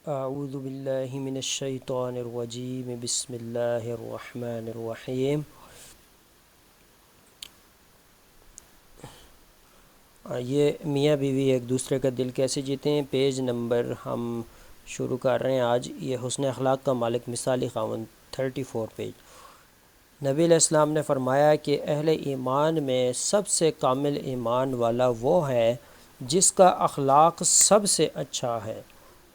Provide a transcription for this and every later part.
اعوذ باللہ من الشیطان الرجیم بسم اللہ الرحمن الرحیم۔ یہ میاں بیوی ایک دوسرے کا دل کیسے جیتے ہیں، پیج نمبر ہم شروع کر رہے ہیں آج۔ یہ حسن اخلاق کا مالک مثالی خاوند 34 پیج۔ نبی علیہ السلام نے فرمایا کہ اہل ایمان میں سب سے کامل ایمان والا وہ ہے جس کا اخلاق سب سے اچھا ہے،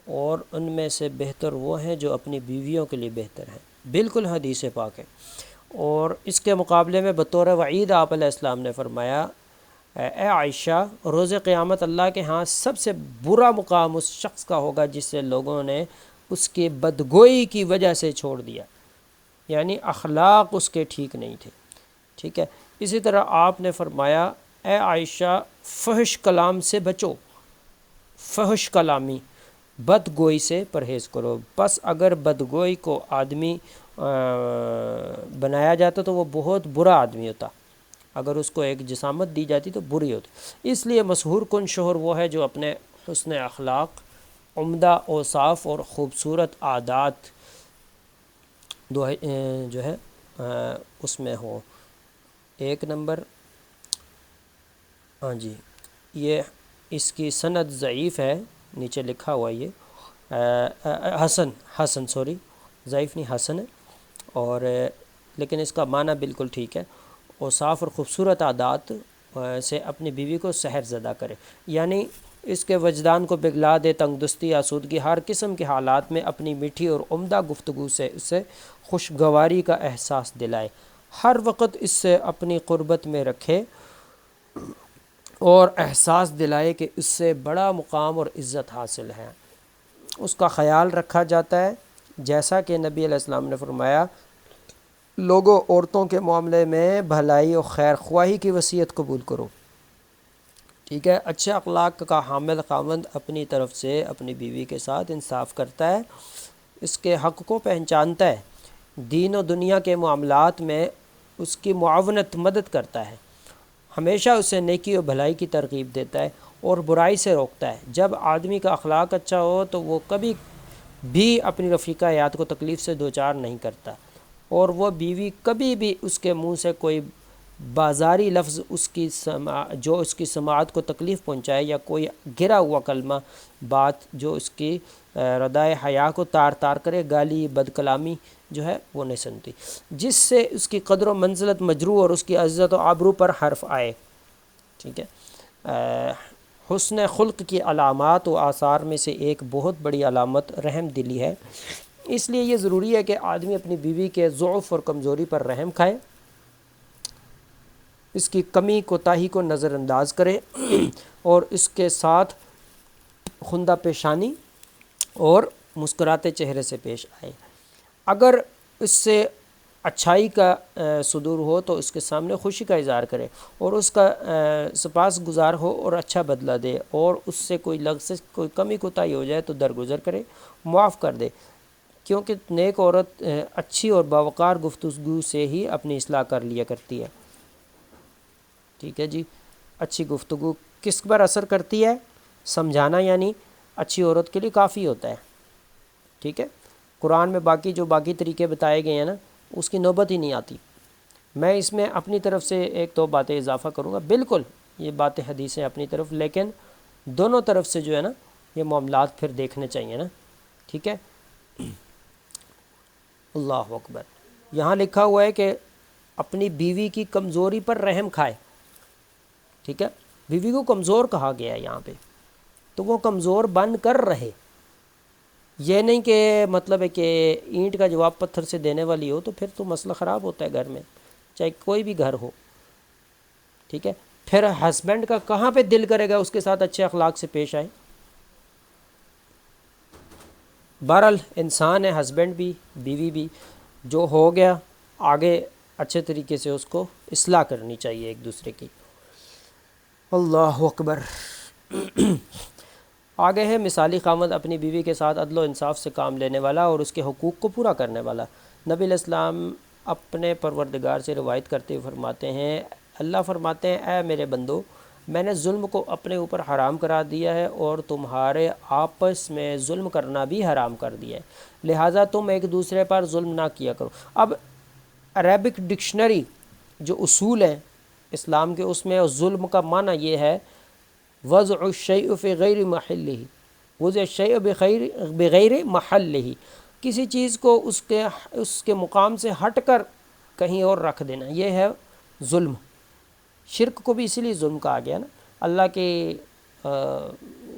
اور ان میں سے بہتر وہ ہیں جو اپنی بیویوں کے لیے بہتر ہیں۔ بالکل حدیث پاک ہے۔ اور اس کے مقابلے میں بطور وعید آپ علیہ السلام نے فرمایا، اے عائشہ، روز قیامت اللہ کے ہاں سب سے برا مقام اس شخص کا ہوگا جس سے لوگوں نے اس کی بدگوئی کی وجہ سے چھوڑ دیا، یعنی اخلاق اس کے ٹھیک نہیں تھے۔ ٹھیک ہے۔ اسی طرح آپ نے فرمایا، اے عائشہ، فحش کلام سے بچو، فحش کلامی، بدگوئی سے پرہیز کرو۔ بس اگر بدگوئی کو آدمی بنایا جاتا تو وہ بہت برا آدمی ہوتا، اگر اس کو ایک جسامت دی جاتی تو بری ہوتی۔ اس لیے مسحور کن شوہر وہ ہے جو اپنے حسن اخلاق، عمدہ اوصاف اور خوبصورت عادات جو ہے اس میں ہو۔ ایک نمبر، ہاں جی، یہ اس کی سند ضعیف ہے، نیچے لکھا ہوا یہ حسن سوری، ضعیف نہیں، حسن ہے، اور لیکن اس کا معنی بالکل ٹھیک ہے۔ اوصاف اور خوبصورت عادات سے اپنی بیوی کو سحر زدہ کرے، یعنی اس کے وجدان کو پگھلا دے، تنگ دستی، آسودگی، ہر قسم کے حالات میں اپنی میٹھی اور عمدہ گفتگو سے اسے خوشگواری کا احساس دلائے، ہر وقت اس سے اپنی قربت میں رکھے اور احساس دلائے کہ اس سے بڑا مقام اور عزت حاصل ہے، اس کا خیال رکھا جاتا ہے۔ جیسا کہ نبی علیہ السلام نے فرمایا، لوگوں عورتوں کے معاملے میں بھلائی اور خیر خواہی کی وصیت قبول کرو۔ ٹھیک ہے۔ اچھے اخلاق کا حامل خاوند اپنی طرف سے اپنی بیوی کے ساتھ انصاف کرتا ہے، اس کے حق کو پہچانتا ہے، دین و دنیا کے معاملات میں اس کی معاونت مدد کرتا ہے، ہمیشہ اسے نیکی و بھلائی کی ترغیب دیتا ہے اور برائی سے روکتا ہے۔ جب آدمی کا اخلاق اچھا ہو تو وہ کبھی بھی اپنی رفیقہ حیات کو تکلیف سے دوچار نہیں کرتا، اور وہ بیوی کبھی بھی اس کے منہ سے کوئی بازاری لفظ جو اس کی سماعت کو تکلیف پہنچائے، یا کوئی گرا ہوا کلمہ بات جو اس کی ردائے حیا کو تار تار کرے، گالی، بد کلامی جو ہے وہ نہیں سنتی، جس سے اس کی قدر و منزلت مجروح اور اس کی عزت و آبرو پر حرف آئے۔ ٹھیک ہے۔ حسن خلق کی علامات و آثار میں سے ایک بہت بڑی علامت رحم دلی ہے، اس لیے یہ ضروری ہے کہ آدمی اپنی بیوی کے ضعف اور کمزوری پر رحم کھائے، اس کی کمی کوتاہی کو نظر انداز کرے اور اس کے ساتھ خندہ پیشانی اور مسکراتے چہرے سے پیش آئے۔ اگر اس سے اچھائی کا صدور ہو تو اس کے سامنے خوشی کا اظہار کرے، اور اس کا سپاس گزار ہو اور اچھا بدلہ دے، اور اس سے کوئی لغزش، کوئی کمی کوتاہی ہو جائے تو درگزر کرے، معاف کر دے، کیونکہ نیک عورت اچھی اور باوقار گفتگو سے ہی اپنی اصلاح کر لیا کرتی ہے۔ ٹھیک ہے جی۔ اچھی گفتگو کس پر اثر کرتی ہے؟ سمجھانا یعنی اچھی عورت کے لیے کافی ہوتا ہے۔ ٹھیک ہے۔ قرآن میں باقی طریقے بتائے گئے ہیں نا، اس کی نوبت ہی نہیں آتی۔ میں اس میں اپنی طرف سے ایک دو باتیں اضافہ کروں گا، بالکل یہ باتیں حدیثیں اپنی طرف، لیکن دونوں طرف سے جو ہے نا یہ معاملات پھر دیکھنے چاہیے نا۔ ٹھیک ہے۔ اللہ اکبر۔ یہاں لکھا ہوا ہے کہ اپنی بیوی کی کمزوری پر رحم کھائے۔ ٹھیک ہے۔ بیوی کو کمزور کہا گیا ہے یہاں پہ، تو وہ کمزور بن کر رہے، یہ نہیں کہ مطلب ہے کہ اینٹ کا جواب پتھر سے دینے والی ہو، تو پھر تو مسئلہ خراب ہوتا ہے گھر میں، چاہے کوئی بھی گھر ہو۔ ٹھیک ہے۔ پھر ہسبینڈ کا کہاں پہ دل کرے گا اس کے ساتھ اچھے اخلاق سے پیش آئے؟ بہرحال انسان ہے، ہسبینڈ بھی بیوی بھی، جو ہو گیا آگے اچھے طریقے سے اس کو اصلاح کرنی چاہیے ایک دوسرے کی۔ اللہ اکبر۔ آگے ہے مثالی خاوند اپنی بیوی کے ساتھ عدل و انصاف سے کام لینے والا اور اس کے حقوق کو پورا کرنے والا۔ نبی علیہ السلام اپنے پروردگار سے روایت کرتے ہوئے فرماتے ہیں، اللہ فرماتے ہیں، اے میرے بندو، میں نے ظلم کو اپنے اوپر حرام قرار دیا ہے اور تمہارے آپس میں ظلم کرنا بھی حرام کر دیا ہے، لہٰذا تم ایک دوسرے پر ظلم نہ کیا کرو۔ اب عربک ڈکشنری جو اصول ہیں اسلام کے، اس میں ظلم کا معنی یہ ہے وضع الشیء فی غیر محلہ، وضع الشیء بغیر محلہ، کسی چیز کو اس کے مقام سے ہٹ کر کہیں اور رکھ دینا، یہ ہے ظلم۔ شرک کو بھی اسی لیے ظلم کہا گیا نا، اللہ کی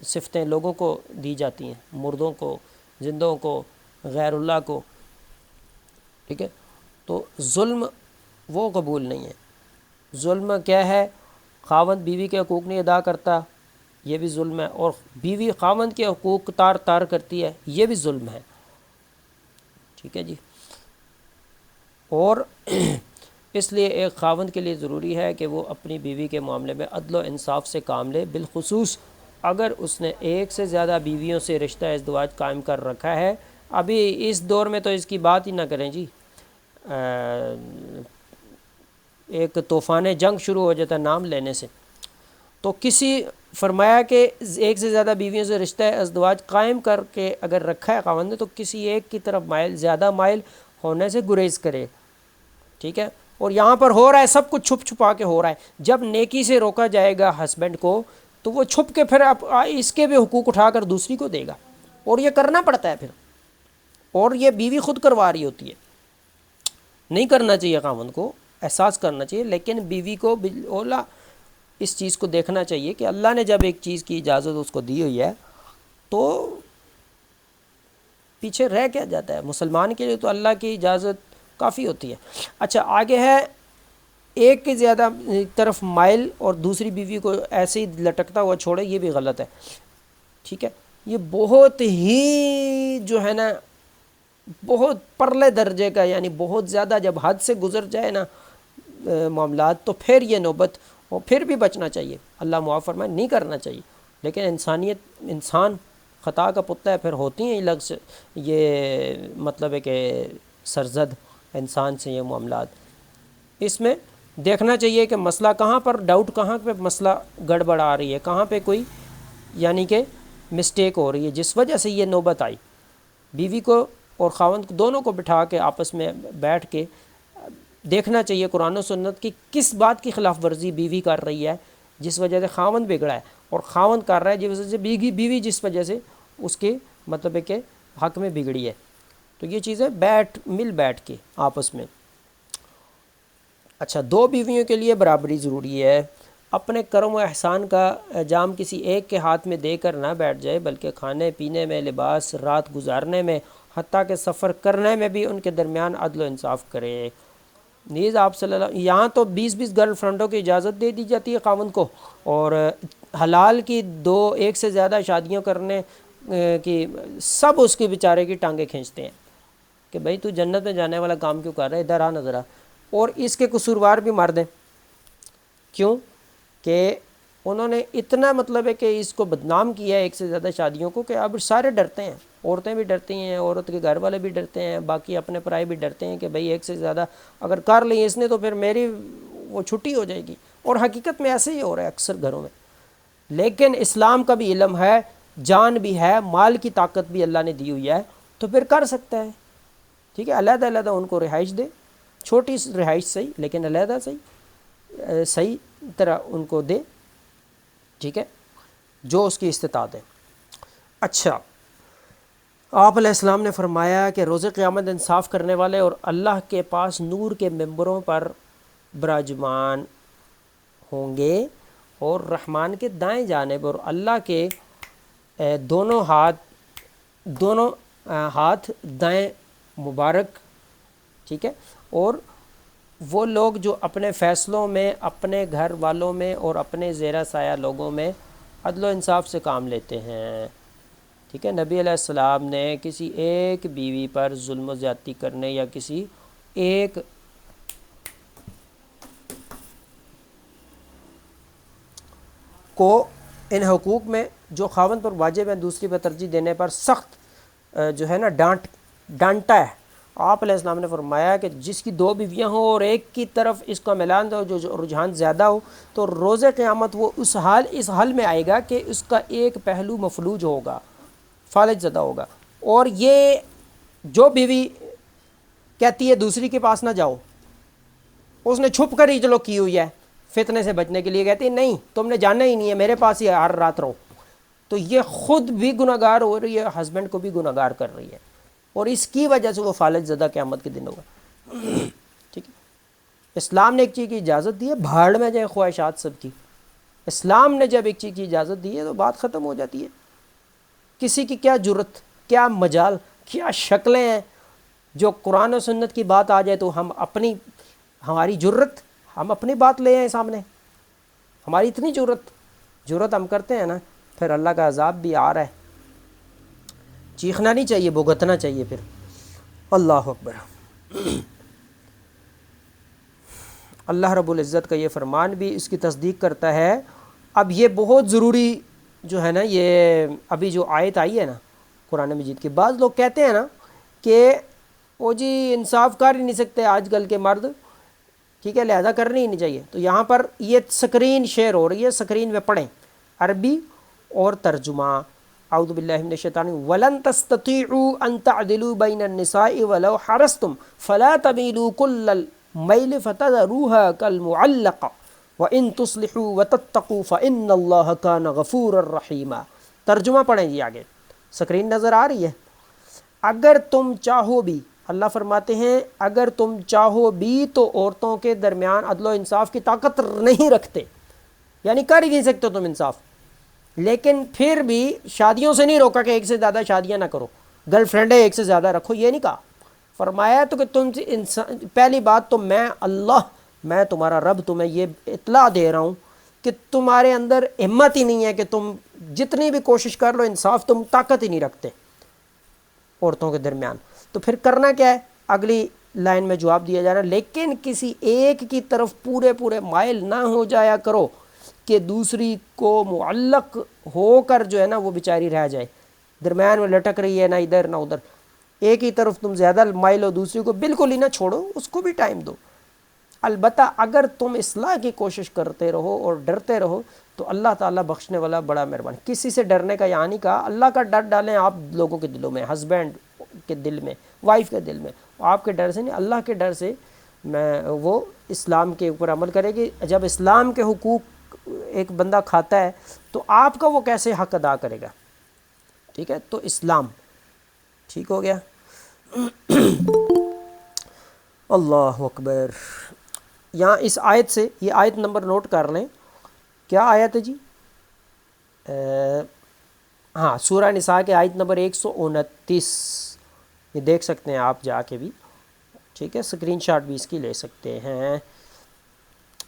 صفتیں لوگوں کو دی جاتی ہیں، مردوں کو، زندوں کو، غیر اللہ کو، ٹھیک ہے۔ تو ظلم وہ قبول نہیں ہے۔ ظلم کیا ہے؟ خاوند بیوی کے حقوق نہیں ادا کرتا، یہ بھی ظلم ہے، اور بیوی خاوند کے حقوق تار کرتی ہے، یہ بھی ظلم ہے، ٹھیک ہے جی۔ اور اس لیے ایک خاوند کے لیے ضروری ہے کہ وہ اپنی بیوی کے معاملے میں عدل و انصاف سے کام لے، بالخصوص اگر اس نے ایک سے زیادہ بیویوں سے رشتہ ازدواج قائم کر رکھا ہے۔ ابھی اس دور میں تو اس کی بات ہی نہ کریں جی، ایک طوفان جنگ شروع ہو جاتا ہے نام لینے سے۔ تو فرمایا کہ ایک سے زیادہ بیویوں سے رشتہ ازدواج قائم کر کے اگر رکھا ہے خاوند نے، تو کسی ایک کی طرف زیادہ مائل ہونے سے گریز کرے، ٹھیک ہے۔ اور یہاں پر ہو رہا ہے، سب کچھ چھپ چھپا کے ہو رہا ہے۔ جب نیکی سے روکا جائے گا ہسبینڈ کو، تو وہ چھپ کے پھر اس کے بھی حقوق اٹھا کر دوسری کو دے گا، اور یہ کرنا پڑتا ہے پھر، اور یہ بیوی خود کروا رہی ہوتی ہے۔ نہیں کرنا چاہیے، خاوند کو احساس کرنا چاہیے، لیکن بیوی کو اولا اس چیز کو دیکھنا چاہیے کہ اللہ نے جب ایک چیز کی اجازت اس کو دی ہوئی ہے تو پیچھے رہ کیا جاتا ہے؟ مسلمان کے لیے تو اللہ کی اجازت کافی ہوتی ہے۔ اچھا آگے ہے، ایک کے زیادہ طرف مائل اور دوسری بیوی کو ایسے ہی لٹکتا ہوا چھوڑے، یہ بھی غلط ہے، ٹھیک ہے۔ یہ بہت ہی جو ہے نا، بہت پرلے درجے کا، یعنی بہت زیادہ جب حد سے گزر جائے نا معاملات، تو پھر یہ نوبت، اور پھر بھی بچنا چاہیے، اللہ معاف فرمائے، نہیں کرنا چاہیے۔ لیکن انسان خطا کا پتہ ہے، پھر ہوتی ہیں الگ سے، یہ مطلب ہے کہ سرزد انسان سے یہ معاملات۔ اس میں دیکھنا چاہیے کہ مسئلہ کہاں پر ڈاؤٹ، کہاں پہ مسئلہ گڑبڑ آ رہی ہے، کہاں پہ کوئی یعنی کہ مسٹیک ہو رہی ہے جس وجہ سے یہ نوبت آئی۔ بیوی کو اور خاوند کو دونوں کو بٹھا کے آپس میں بیٹھ کے دیکھنا چاہیے قرآن و سنت کی کس بات کی خلاف ورزی بیوی کر رہی ہے جس وجہ سے خاوند بگڑا ہے، اور خاوند کر رہا ہے جس وجہ سے بیوی جس وجہ سے اس کے مطلب ہے کہ حق میں بگڑی ہے۔ تو یہ چیزیں مل بیٹھ کے آپس میں۔ اچھا، دو بیویوں کے لیے برابری ضروری ہے۔ اپنے کرم و احسان کا انجام کسی ایک کے ہاتھ میں دے کر نہ بیٹھ جائے، بلکہ کھانے پینے میں، لباس، رات گزارنے میں، حتیٰ کہ سفر کرنے میں بھی ان کے درمیان عدل و انصاف کرے۔ نیز آپ صلی اللہ، یہاں تو 20 گرل فرینڈوں کی اجازت دے دی جاتی ہے خاوند کو، اور حلال کی ایک سے زیادہ شادیوں کرنے کی سب اس کی بیچارے کی ٹانگیں کھینچتے ہیں کہ بھائی تو جنت میں جانے والا کام کیوں کر رہا ہے، ادھر آ نظر آ۔ اور اس کے قصوروار بھی مرد ہیں، کیوں کہ انہوں نے اتنا مطلب ہے کہ اس کو بدنام کیا ہے ایک سے زیادہ شادیوں کو، کہ اب سارے ڈرتے ہیں، عورتیں بھی ڈرتی ہیں، عورت کے گھر والے بھی ڈرتے ہیں، باقی اپنے پرائے بھی ڈرتے ہیں کہ بھئی ایک سے زیادہ اگر کر لی اس نے تو پھر میری وہ چھٹی ہو جائے گی۔ اور حقیقت میں ایسے ہی ہو رہا ہے اکثر گھروں میں۔ لیکن اسلام کا بھی علم ہے، جان بھی ہے، مال کی طاقت بھی اللہ نے دی ہوئی ہے، تو پھر کر سکتا ہے، ٹھیک ہے۔ علیحدہ علیحدہ ان کو رہائش دے، چھوٹی رہائش صحیح لیکن علیحدہ صحیح طرح ان کو دے، ٹھیک ہے، جو اس کی استطاعت ہے۔ اچھا، آپ علیہ السلام نے فرمایا کہ روز قیامت انصاف کرنے والے اور اللہ کے پاس نور کے ممبروں پر براجمان ہوں گے، اور رحمان کے دائیں جانب اور اللہ کے دونوں ہاتھ دائیں مبارک، ٹھیک ہے۔ اور وہ لوگ جو اپنے فیصلوں میں، اپنے گھر والوں میں اور اپنے زیرہ سایہ لوگوں میں عدل و انصاف سے کام لیتے ہیں، ٹھیک ہے۔ نبی علیہ السلام نے کسی ایک بیوی پر ظلم و زیادتی کرنے یا کسی ایک کو ان حقوق میں جو خاوند پر واجب ہیں دوسری پر ترجیح دینے پر سخت جو ہے نا ڈانٹا ہے، آپ علیہ السلام نے فرمایا کہ جس کی 2 بیویاں ہوں اور ایک کی طرف اس کا میلان ہو، جو رجحان زیادہ ہو، تو روز قیامت وہ اس حال میں آئے گا کہ اس کا ایک پہلو مفلوج ہوگا، فالج زدہ ہوگا۔ اور یہ جو بیوی کہتی ہے دوسری کے پاس نہ جاؤ، اس نے چھپ کر ہی چلو کی ہوئی ہے، فتنے سے بچنے کے لیے کہتی ہے نہیں تم نے جاننا ہی نہیں ہے، میرے پاس ہی ہر رات رہو، تو یہ خود بھی گناہ گار ہو رہی ہے، ہسبینڈ کو بھی گناہ گار کر رہی ہے، اور اس کی وجہ سے وہ فالج زدہ قیامت کے دن ہوگا۔ ٹھیک ہے، اسلام نے ایک چیز کی اجازت دی ہے، بھاڑ میں جائے خواہشات سب کی۔ اسلام نے جب ایک چیز کی اجازت دی ہے تو بات ختم ہو جاتی ہے۔ کسی کی کیا جرت، کیا مجال، کیا شکلیں ہیں، جو قرآن و سنت کی بات آ جائے تو ہماری جرت، ہم اپنی بات لے آئیں سامنے، ہماری اتنی جرت ہم کرتے ہیں نا، پھر اللہ کا عذاب بھی آ رہا ہے، چیخنا نہیں چاہیے، بھگتنا چاہیے پھر۔ اللہ اکبر۔ اللہ رب العزت کا یہ فرمان بھی اس کی تصدیق کرتا ہے۔ اب یہ بہت ضروری جو ہے نا، یہ ابھی جو آیت آئی ہے نا قرآن مجید کی، بعض لوگ کہتے ہیں نا کہ وہ جی انصاف کر ہی نہیں سکتے آج کل کے مرد، ٹھیک ہے لہذا کرنی ہی نہیں چاہیے۔ تو یہاں پر یہ سکرین شیئر ہو رہی ہے، سکرین میں پڑھیں عربی اور ترجمہ۔ اعوذ باللہ من الشیطان وَلَن تَسْتَطِيعُوا أَن تَعْدِلُوا بَيْنَ النِّسَاءِ وَلَوْ حَرَصْتُمْ فَلَا تَمِيلُوا كُلَّ الْمَيْلِ فَتَذَرُوهَا كَالْمُعَلَّقَةِ وَإِن تُصْلِحُوا وَتَتَّقُوا فَإِنَّ اللَّهَ كَانَ غَفُورًا رَحِيمًا۔ ترجمہ پڑھیں جی آگے، سکرین نظر آ رہی ہے۔ اگر تم چاہو بھی، اللہ فرماتے ہیں اگر تم چاہو بھی تو عورتوں کے درمیان عدل و انصاف کی طاقت نہیں رکھتے، یعنی کر ہی نہیں سکتے تم انصاف، لیکن پھر بھی شادیوں سے نہیں روکا کہ ایک سے زیادہ شادیاں نہ کرو، گرل فرینڈ ہے ایک سے زیادہ رکھو، یہ نہیں کہا۔ فرمایا تو کہ تم پہلی بات تو میں تمہارا رب تمہیں یہ اطلاع دے رہا ہوں کہ تمہارے اندر ہمت ہی نہیں ہے کہ تم جتنی بھی کوشش کر لو انصاف، تم طاقت ہی نہیں رکھتے عورتوں کے درمیان، تو پھر کرنا کیا ہے؟ اگلی لائن میں جواب دیا جا رہا ہے لیکن کسی ایک کی طرف پورے مائل نہ ہو جایا کرو کہ دوسری کو معلق ہو کر جو ہے نا وہ بیچاری رہ جائے، درمیان میں لٹک رہی ہے، نہ ادھر نہ ادھر، ایک ہی طرف تم زیادہ مائل ہو، دوسری کو بالکل ہی نہ چھوڑو، اس کو بھی ٹائم دو۔ البتہ اگر تم اصلاح کی کوشش کرتے رہو اور ڈرتے رہو تو اللہ تعالیٰ بخشنے والا بڑا مہربان۔ کسی سے ڈرنے کا یہاں نہیں کہا، اللہ کا ڈر ڈالیں آپ لوگوں کے دلوں میں، ہسبینڈ کے دل میں، وائف کے دل میں، آپ کے ڈر سے نہیں، اللہ کے ڈر سے وہ اسلام کے اوپر عمل کرے گی۔ جب اسلام کے حقوق ایک بندہ کھاتا ہے تو آپ کا وہ کیسے حق ادا کرے گا؟ ٹھیک ہے، تو اسلام ٹھیک ہو گیا۔ اللہ اکبر۔ یہاں اس آیت سے، یہ آیت نمبر نوٹ کر لیں، کیا آیت ہے جی؟ ہاں، سورہ نساء کے آیت نمبر 129، یہ دیکھ سکتے ہیں آپ جا کے بھی، ٹھیک ہے، سکرین شاٹ بھی اس کی لے سکتے ہیں۔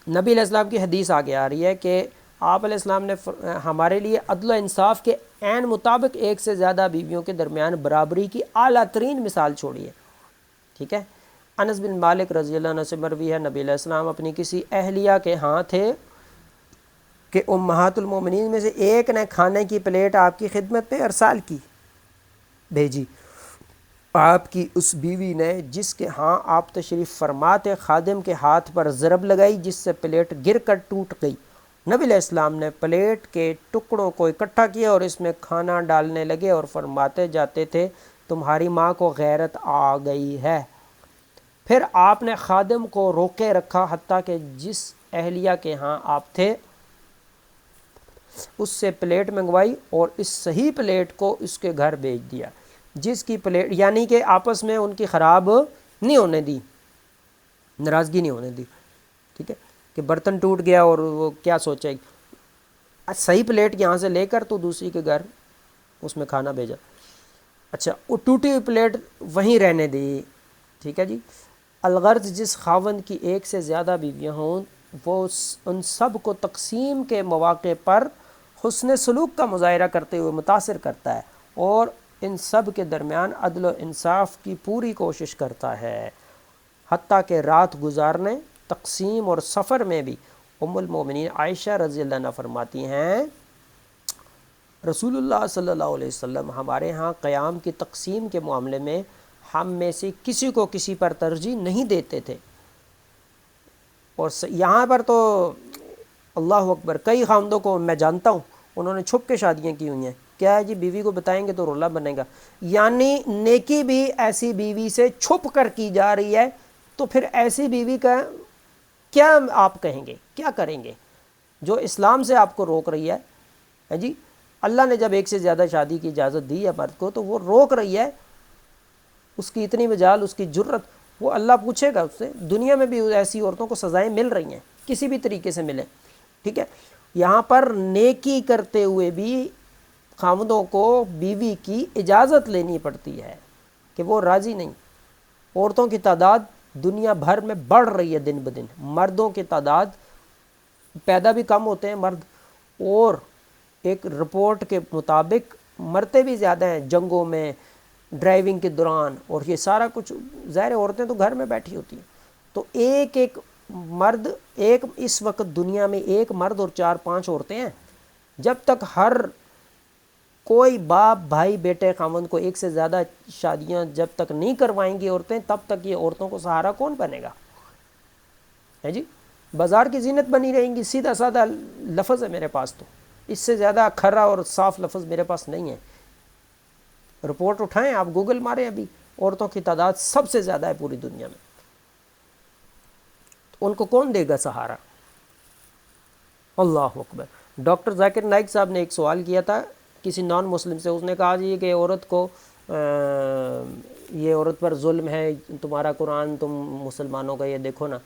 نبی علیہ السلام کی حدیث آگے آ رہی ہے کہ آپ علیہ السلام نے ہمارے لیے عدل و انصاف کے عین مطابق ایک سے زیادہ بیویوں کے درمیان برابری کی اعلیٰ ترین مثال چھوڑی ہے، ٹھیک ہے۔ انس بن مالک رضی اللہ عنہ سے مروی ہے، نبی علیہ السلام اپنی کسی اہلیہ کے ہاں تھے کہ امہات المومنین میں سے ایک نے کھانے کی پلیٹ آپ کی خدمت پہ ارسال کی، بھیجی۔ آپ کی اس بیوی نے جس کے ہاں آپ تشریف فرما تھے خادم کے ہاتھ پر ضرب لگائی جس سے پلیٹ گر کر ٹوٹ گئی۔ نبی علیہ السلام نے پلیٹ کے ٹکڑوں کو اکٹھا کیا اور اس میں کھانا ڈالنے لگے اور فرماتے جاتے تھے تمہاری ماں کو غیرت آ گئی ہے۔ پھر آپ نے خادم کو روکے رکھا حتیٰ کہ جس اہلیہ کے ہاں آپ تھے اس سے پلیٹ منگوائی اور اس صحیح پلیٹ کو اس کے گھر بھیج دیا، جس کی پلیٹ، یعنی کہ آپس میں ان کی خراب نہیں ہونے دی، ناراضگی نہیں ہونے دی، ٹھیک ہے، کہ برتن ٹوٹ گیا اور وہ کیا سوچے گی، صحیح پلیٹ یہاں سے لے کر تو دوسری کے گھر اس میں کھانا بھیجا۔ اچھا، وہ ٹوٹی ہوئی پلیٹ وہیں رہنے دی، ٹھیک ہے جی۔ الغرض جس خاوند کی ایک سے زیادہ بیویاں ہوں وہ ان سب کو تقسیم کے مواقع پر حسن سلوک کا مظاہرہ کرتے ہوئے متاثر کرتا ہے اور ان سب کے درمیان عدل و انصاف کی پوری کوشش کرتا ہے، حتیٰ کہ رات گزارنے، تقسیم اور سفر میں بھی۔ ام المومنین عائشہ رضی اللہ عنہا فرماتی ہیں رسول اللہ صلی اللہ علیہ وسلم ہمارے ہاں قیام کی تقسیم کے معاملے میں ہم میں سے کسی کو کسی پر ترجیح نہیں دیتے تھے. اور یہاں پر تو اللہ اکبر، کئی خامدوں کو میں جانتا ہوں انہوں نے چھپ کے شادیاں کی ہوئی ہیں. کیا ہے جی، بیوی کو بتائیں گے تو رولا بنے گا. یعنی نیکی بھی ایسی بیوی سے چھپ کر کی جا رہی ہے، تو پھر ایسی بیوی کا کیا آپ کہیں گے، کیا کریں گے جو اسلام سے آپ کو روک رہی ہے جی. اللہ نے جب ایک سے زیادہ شادی کی اجازت دی ہے مرد کو، تو وہ روک رہی ہے. اس کی اتنی مجال، اس کی جرت، وہ اللہ پوچھے گا اس سے. دنیا میں بھی ایسی عورتوں کو سزائیں مل رہی ہیں، کسی بھی طریقے سے ملیں. ٹھیک ہے، یہاں پر نیکی کرتے ہوئے بھی خامدوں کو بیوی کی اجازت لینی پڑتی ہے کہ وہ راضی نہیں. عورتوں کی تعداد دنیا بھر میں بڑھ رہی ہے دن بدن، مردوں کی تعداد، پیدا بھی کم ہوتے ہیں مرد، اور ایک رپورٹ کے مطابق مرتے بھی زیادہ ہیں جنگوں میں، ڈرائیونگ کے دوران، اور یہ سارا کچھ. ظاہر عورتیں تو گھر میں بیٹھی ہوتی ہیں. تو ایک مرد، اس وقت دنیا میں ایک مرد اور 4-5 عورتیں ہیں. جب تک ہر کوئی باپ، بھائی، بیٹے، خاوند کو ایک سے زیادہ شادیاں جب تک نہیں کروائیں گی عورتیں، تب تک یہ عورتوں کو سہارا کون بنے گا؟ ہے جی، بازار کی زینت بنی رہیں گی. سیدھا سادہ لفظ ہے میرے پاس، تو اس سے زیادہ کھرا اور صاف لفظ میرے پاس نہیں ہے. رپورٹ اٹھائیں آپ، گوگل ماریں، ابھی عورتوں کی تعداد سب سے زیادہ ہے پوری دنیا میں. تو ان کو کون دے گا سہارا؟ اللہ اکبر. ڈاکٹر ذاکر نائک صاحب نے ایک سوال کیا تھا کسی نان مسلم سے. اس نے کہا جی کہ عورت کو یہ عورت پر ظلم ہے، تمہارا قرآن، تم مسلمانوں کا یہ دیکھو نا.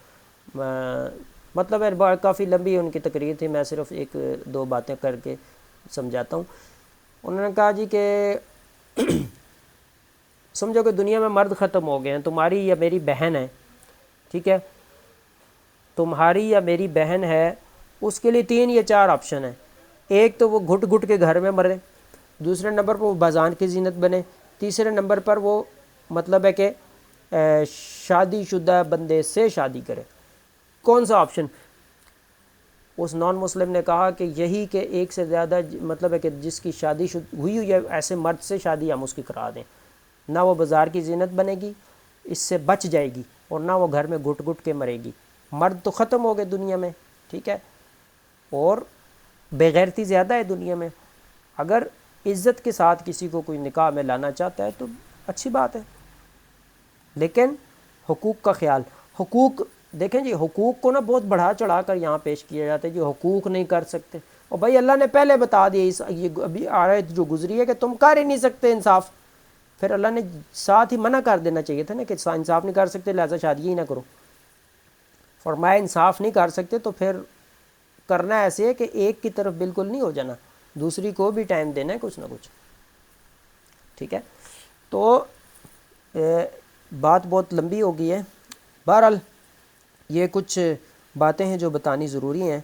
مطلب ہے کافی لمبی ان کی تقریر تھی، میں صرف 1-2 باتیں کر کے سمجھاتا ہوں. انہوں نے کہا جی کہ سمجھو کہ دنیا میں مرد ختم ہو گئے ہیں، تمہاری یا میری بہن ہے، ٹھیک ہے، تمہاری یا میری بہن ہے. اس کے لیے 3 یا 4 آپشن ہیں. ایک تو وہ گھٹ گھٹ کے گھر میں مرے، دوسرے نمبر پر وہ بازار کی زینت بنے، تیسرے نمبر پر وہ مطلب ہے کہ شادی شدہ بندے سے شادی کرے. کون سا آپشن؟ اس نان مسلم نے کہا کہ یہی کہ ایک سے زیادہ، مطلب ہے کہ جس کی شادی ہوئی ہے ایسے مرد سے شادی ہم اس کی کرا دیں. نہ وہ بازار کی زینت بنے گی، اس سے بچ جائے گی، اور نہ وہ گھر میں گھٹ گھٹ کے مرے گی. مرد تو ختم ہو گئے دنیا میں، ٹھیک ہے، اور بے غیرتی زیادہ ہے دنیا میں. اگر عزت کے ساتھ کسی کو کوئی نکاح میں لانا چاہتا ہے تو اچھی بات ہے، لیکن حقوق کا خیال. حقوق دیکھیں جی، حقوق کو نا بہت بڑھا چڑھا کر یہاں پیش کیا جاتا ہے جی، حقوق نہیں کر سکتے. اور بھائی اللہ نے پہلے بتا دیا، یہ ابھی آیت جو گزری ہے کہ تم کر ہی نہیں سکتے انصاف. پھر اللہ نے ساتھ ہی منع کر دینا چاہیے تھا نا کہ انصاف نہیں کر سکتے لہذا شادی ہی نہ کرو. فرمایا انصاف نہیں کر سکتے تو پھر کرنا ایسے ہے کہ ایک کی طرف بالکل نہیں ہو جانا، دوسری کو بھی ٹائم دینا ہے کچھ نہ کچھ. ٹھیک ہے، تو بات بہت لمبی ہو گئی ہے. بہرحال یہ کچھ باتیں ہیں جو بتانی ضروری ہیں.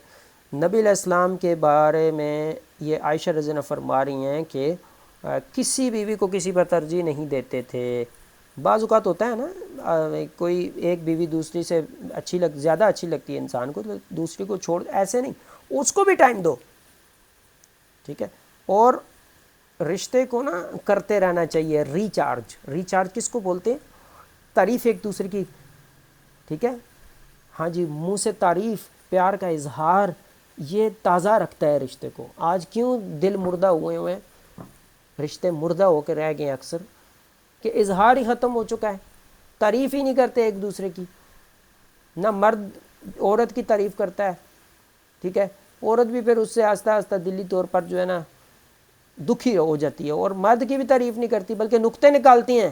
نبی علیہ السلام کے بارے میں یہ عائشہ رضی اللہ عنہا فرما رہی ہیں کہ کسی بیوی کو کسی پر ترجیح نہیں دیتے تھے. بعض اوقات ہوتا ہے نا، کوئی ایک بیوی دوسری سے زیادہ اچھی لگتی ہے انسان کو، تو دوسری کو چھوڑ، ایسے نہیں، اس کو بھی ٹائم دو. ٹھیک ہے، اور رشتے کو نا کرتے رہنا چاہیے. ریچارج کس کو بولتے ہیں؟ تعریف ایک دوسرے کی. ٹھیک ہے، ہاں جی، منہ سے تعریف، پیار کا اظہار، یہ تازہ رکھتا ہے رشتے کو. آج کیوں دل مردہ ہوئے رشتے مردہ ہو کے رہ گئے اکثر، کہ اظہار ہی ختم ہو چکا ہے. تعریف ہی نہیں کرتے ایک دوسرے کی. نہ مرد عورت کی تعریف کرتا ہے، ٹھیک ہے، عورت بھی پھر اس سے آہستہ آہستہ دلی طور پر جو ہے نا دکھی ہو جاتی ہے، اور مرد کی بھی تعریف نہیں کرتی بلکہ نکتے نکالتی ہیں.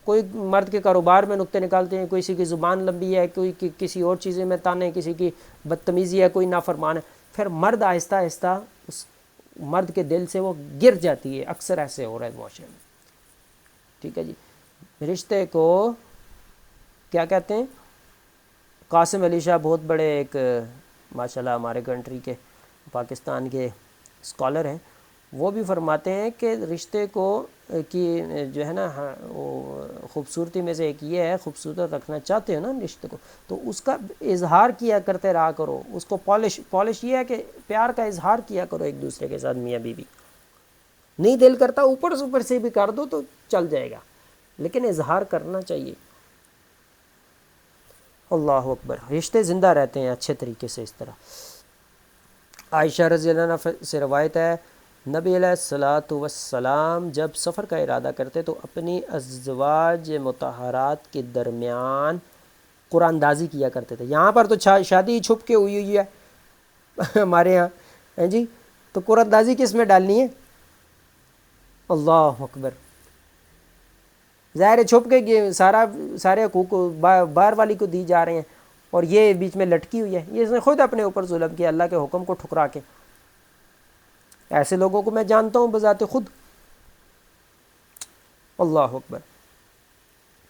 کوئی مرد کے کاروبار میں نکتے نکالتے ہیں، کسی کی زبان لمبی ہے، کوئی کسی اور چیزیں میں تانے، کسی کی بدتمیزی ہے، کوئی نافرمان ہے. پھر مرد آہستہ آہستہ اس مرد کے دل سے وہ گر جاتی ہے. اکثر ایسے ہو رہا ہے معاشرے میں. ٹھیک ہے جی، رشتے کو کیا کہتے ہیں؟ قاسم علی شاہ بہت بڑے ایک ماشاءاللہ ہمارے کنٹری کے، پاکستان کے اسکالر ہیں. وہ بھی فرماتے ہیں کہ رشتے کو کی جو ہے نا وہ خوبصورتی میں سے ایک یہ ہے، خوبصورت رکھنا چاہتے ہو نا رشتے کو، تو اس کا اظہار کیا کرتے رہا کرو. اس کو پالش یہ ہے کہ پیار کا اظہار کیا کرو ایک دوسرے کے ساتھ. میاں بیوی نہیں دل کرتا اوپر سے بھی کر دو تو چل جائے گا. لیکن اظہار کرنا چاہیے۔ اللہ اکبر، رشتے زندہ رہتے ہیں اچھے طریقے سے اس طرح۔ عائشہ رضی اللہ عنہ سے روایت ہے، نبی علیہ الصلاۃ والسلام جب سفر کا ارادہ کرتے تو اپنی ازواج مطہرات کے درمیان قرآن دازی کیا کرتے تھے۔ یہاں پر تو شادی چھپ کے ہوئی ہے ہمارے یہاں، ہیں جی، تو قرآن دازی کس میں ڈالنی ہے؟ اللہ اکبر، ظاہر ہے چھپ کے سارے حقوق باہر والی کو دی جا رہے ہیں، اور یہ بیچ میں لٹکی ہوئی ہے۔ یہ اس نے خود اپنے اوپر ظلم کیا اللہ کے حکم کو ٹھکرا کے۔ ایسے لوگوں کو میں جانتا ہوں بذات خود۔ اللہ اکبر،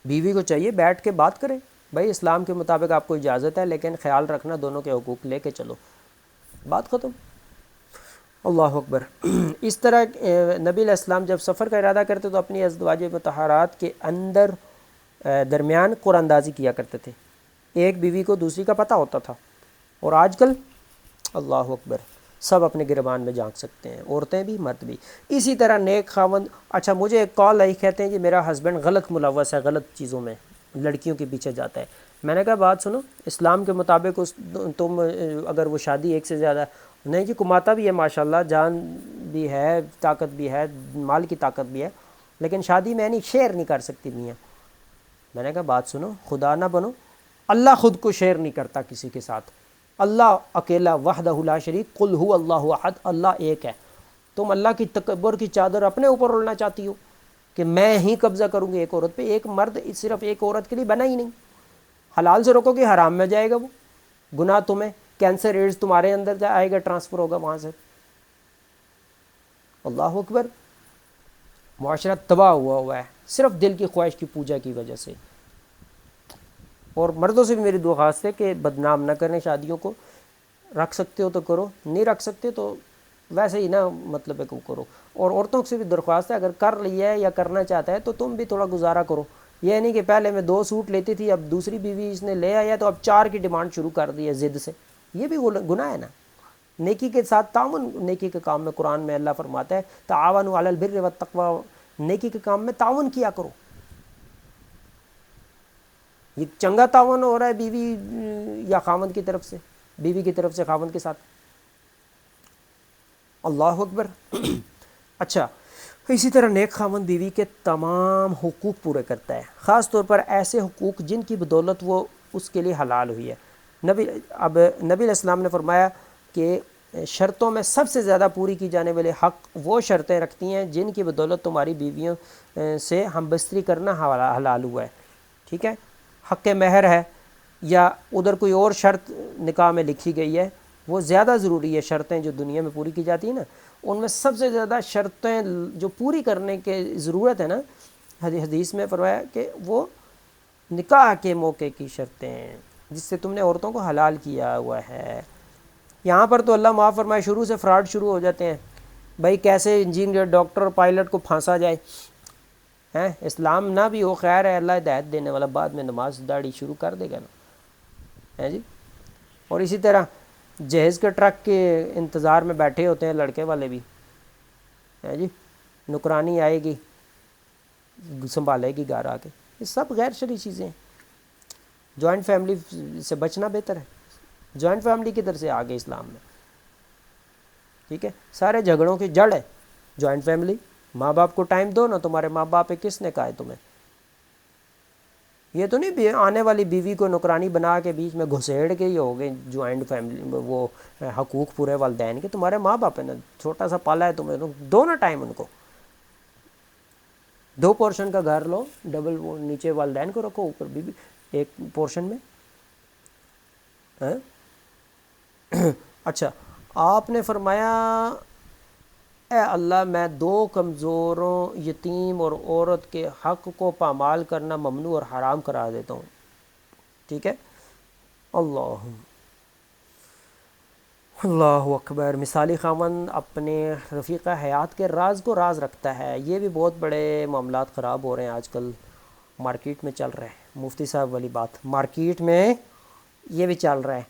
بیوی کو چاہیے بیٹھ کے بات کریں، بھائی اسلام کے مطابق آپ کو اجازت ہے، لیکن خیال رکھنا دونوں کے حقوق لے کے چلو، بات ختم۔ اللہ اکبر۔ اس طرح نبی علیہ السلام جب سفر کا ارادہ کرتے تو اپنی ازواج مطہرات کے درمیان قرآن اندازی کیا کرتے تھے، ایک بیوی کو دوسری کا پتہ ہوتا تھا۔ اور آج کل اللہ اکبر سب اپنے گربان میں جھانک سکتے ہیں، عورتیں بھی مرد بھی۔ اسی طرح نیک خاوند، اچھا مجھے ایک کال آئی، کہتے ہیں کہ میرا ہسبینڈ غلط ملوث ہے، غلط چیزوں میں، لڑکیوں کے پیچھے جاتا ہے۔ میں نے کہا بات سنو، اسلام کے مطابق تم اگر وہ شادی ایک سے زیادہ نہیں جی، کماتا بھی ہے ماشاءاللہ، جان بھی ہے، طاقت بھی ہے، مال کی طاقت بھی ہے، لیکن شادی میں نہیں، شیئر نہیں کر سکتی میاں۔ میں نے کہا بات سنو، خدا نہ بنو، اللہ خود کو شیئر نہیں کرتا کسی کے ساتھ، اللہ اکیلا وحدہ لا شریک، قل هو اللہ احد، اللہ ایک ہے۔ تم اللہ کی تکبر کی چادر اپنے اوپر اڑنا چاہتی ہو کہ میں ہی قبضہ کروں گی ایک عورت پہ؟ ایک مرد صرف ایک عورت کے لیے بنا ہی نہیں۔ حلال سے روکو کہ حرام میں جائے گا وہ گناہ، تمہیں کینسر ایڈز تمہارے اندر آئے گا، ٹرانسفر ہوگا وہاں سے۔ اللہ اکبر، معاشرہ تباہ ہوا ہے صرف دل کی خواہش کی پوجا کی وجہ سے۔ اور مردوں سے بھی میری درخواست ہے کہ بدنام نہ کریں شادیوں کو، رکھ سکتے ہو تو کرو، نہیں رکھ سکتے تو ویسے ہی نہ مطلب ہے کہ کرو۔ اور عورتوں سے بھی درخواست ہے، اگر کر لیا ہے یا کرنا چاہتا ہے تو تم بھی تھوڑا گزارا کرو۔ یہ نہیں کہ پہلے میں 2 سوٹ لیتی تھی، اب دوسری بیوی اس نے لے آیا تو اب 4 کی ڈیمانڈ شروع کر دی ہے ضد سے، یہ بھی گناہ ہے نا۔ نیکی کے ساتھ تعاون، نیکی کے کام میں قرآن میں اللہ فرماتا ہے تعاونوا علی البر والتقوی، نیکی کے کام میں تعاون کیا کرو۔ یہ چنگا تعاون ہو رہا ہے بیوی یا خاوند کی طرف سے، بیوی کی طرف سے خاوند کے ساتھ۔ اللہ اکبر۔ اچھا، اسی طرح نیک خاوند بیوی کے تمام حقوق پورے کرتا ہے، خاص طور پر ایسے حقوق جن کی بدولت وہ اس کے لیے حلال ہوئی ہے۔ نبی علیہ السلام نے فرمایا کہ شرطوں میں سب سے زیادہ پوری کی جانے والے حق وہ شرطیں رکھتی ہیں جن کی بدولت تمہاری بیویوں سے ہم بستری کرنا حلال ہوا ہے، ٹھیک ہے؟ حق مہر ہے یا ادھر کوئی اور شرط نکاح میں لکھی گئی ہے، وہ زیادہ ضروری ہے۔ شرطیں جو دنیا میں پوری کی جاتی ہیں نا، ان میں سب سے زیادہ شرطیں جو پوری کرنے کی ضرورت ہے نا، حدیث میں فرمایا کہ وہ نکاح کے موقع کی شرطیں ہیں جس سے تم نے عورتوں کو حلال کیا ہوا ہے۔ یہاں پر تو اللہ معاف فرمائے شروع سے فراڈ شروع ہو جاتے ہیں، بھائی کیسے انجینئر، ڈاکٹر، پائلٹ کو پھانسا جائے ہیں۔ اسلام نہ بھی ہو، خیر ہے، اللہ ہدایت دینے والا، بعد میں نماز داڑھی شروع کر دے گا نا، ہے جی۔ اور اسی طرح جہیز کے ٹرک کے انتظار میں بیٹھے ہوتے ہیں لڑکے والے بھی، ہے جی، نکرانی آئے گی سنبھالے گی گھر آ کے، یہ سب غیر شرعی چیزیں ہیں۔ جوائنٹ فیملی سے بچنا بہتر ہے، جوائنٹ فیملی کدھر سے آگے اسلام میں، ٹھیک ہے؟ سارے جھگڑوں کی جڑ ہے جوائنٹ فیملی۔ ماں باپ کو ٹائم دو نا، تمہارے ماں باپ پہ کس نے کہا ہے تمہیں؟ یہ تو نہیں آنے والی بیوی کو نکرانی بنا کے بیچ میں گھسیڑ کے ہی ہو گئے جوائنٹ فیملی، وہ حقوق پورے والدین کے، تمہارے ماں باپ ہے نا، چھوٹا سا پالا ہے تمہیں، دو نا ٹائم ان کو، 2 پورشن کا گھر لو، ڈبل، نیچے والدین کو رکھو، اوپر بیوی ایک پورشن میں۔ اچھا، آپ نے فرمایا اے اللہ میں 2 کمزوروں، یتیم اور عورت کے حق کو پامال کرنا ممنوع اور حرام قرار دیتا ہوں، ٹھیک ہے؟ اللہ اکبر۔ مثالی خاوند اپنے رفیقہ حیات کے راز کو راز رکھتا ہے، یہ بھی بہت بڑے معاملات خراب ہو رہے ہیں آج کل، مارکیٹ میں چل رہے ہیں، مفتی صاحب والی بات، مارکیٹ میں یہ بھی چل رہا ہے۔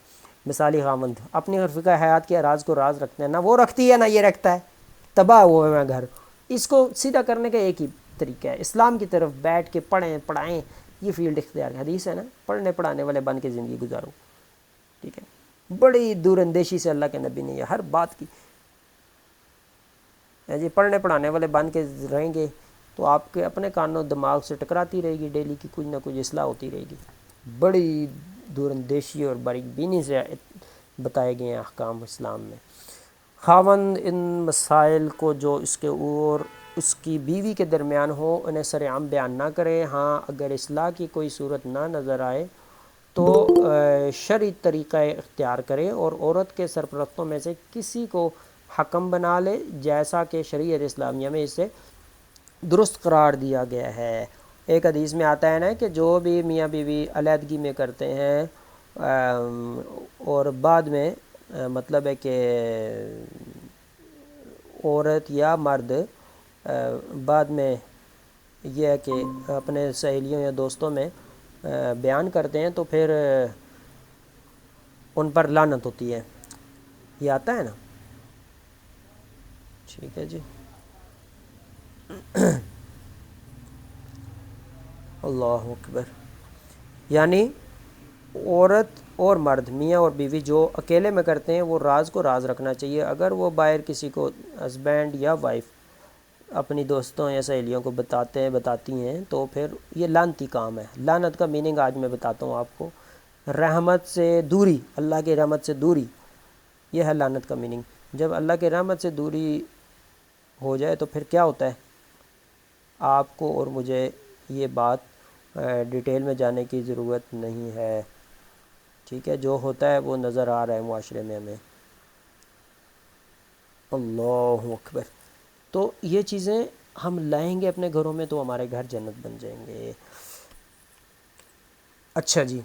مثالی خاوند اپنی رفیقہ حیات کے راز کو رکھتے ہیں، نہ وہ رکھتی ہے نہ یہ رکھتا ہے، تباہ ہوا ہے گھر۔ اس کو سیدھا کرنے کا ایک ہی طریقہ ہے. اسلام کی طرف بیٹھ کے پڑھیں پڑھائیں یہ فیلڈ اختیار ہے. حدیث ہے نا پڑھنے پڑھانے والے بن کے زندگی گزارو. ٹھیک ہے بڑی دور اندیشی سے اللہ کے نبی نے یہ ہر بات کی. جی پڑھنے پڑھانے والے بن کے رہیں گے تو آپ کے اپنے کانوں دماغ سے ٹکراتی رہے گی ڈیلی کی کچھ نہ کچھ اصلاح ہوتی رہے گی. بڑی دور اندیشی اور باریک بینی سے بتائے گئے ہیں احکام اسلام میں. خاوند ان مسائل کو جو اس کے اور اس کی بیوی کے درمیان ہو انہیں سر عام بیان نہ کرے. ہاں اگر اصلاح کی کوئی صورت نہ نظر آئے تو شرعی طریقہ اختیار کرے اور عورت کے سرپرستوں میں سے کسی کو حکم بنا لے جیسا کہ شریعت اسلامیہ میں اسے درست قرار دیا گیا ہے. ایک حدیث میں آتا ہے نا کہ جو بھی میاں بیوی علیحدگی میں کرتے ہیں اور بعد میں مطلب ہے کہ عورت یا مرد بعد میں یہ ہے کہ اپنے سہیلیوں یا دوستوں میں بیان کرتے ہیں تو پھر ان پر لعنت ہوتی ہے. یہ آتا ہے نا. ٹھیک ہے جی. اللہ اکبر. یعنی عورت اور مرد میاں اور بیوی جو اکیلے میں کرتے ہیں وہ راز کو راز رکھنا چاہیے. اگر وہ باہر کسی کو ہسبینڈ یا وائف اپنی دوستوں یا سہیلیوں کو بتاتی ہیں تو پھر یہ لعنتی کام ہے. لعنت کا میننگ آج میں بتاتا ہوں آپ کو. رحمت سے دوری, اللہ کے رحمت سے دوری, یہ ہے لعنت کا میننگ. جب اللہ کے رحمت سے دوری ہو جائے تو پھر کیا ہوتا ہے آپ کو اور مجھے یہ بات ڈیٹیل میں جانے کی ضرورت نہیں ہے. ٹھیک ہے جو ہوتا ہے وہ نظر آ رہا ہے معاشرے میں ہمیں. اللہ اکبر. تو یہ چیزیں ہم لائیں گے اپنے گھروں میں تو ہمارے گھر جنت بن جائیں گے. اچھا جی.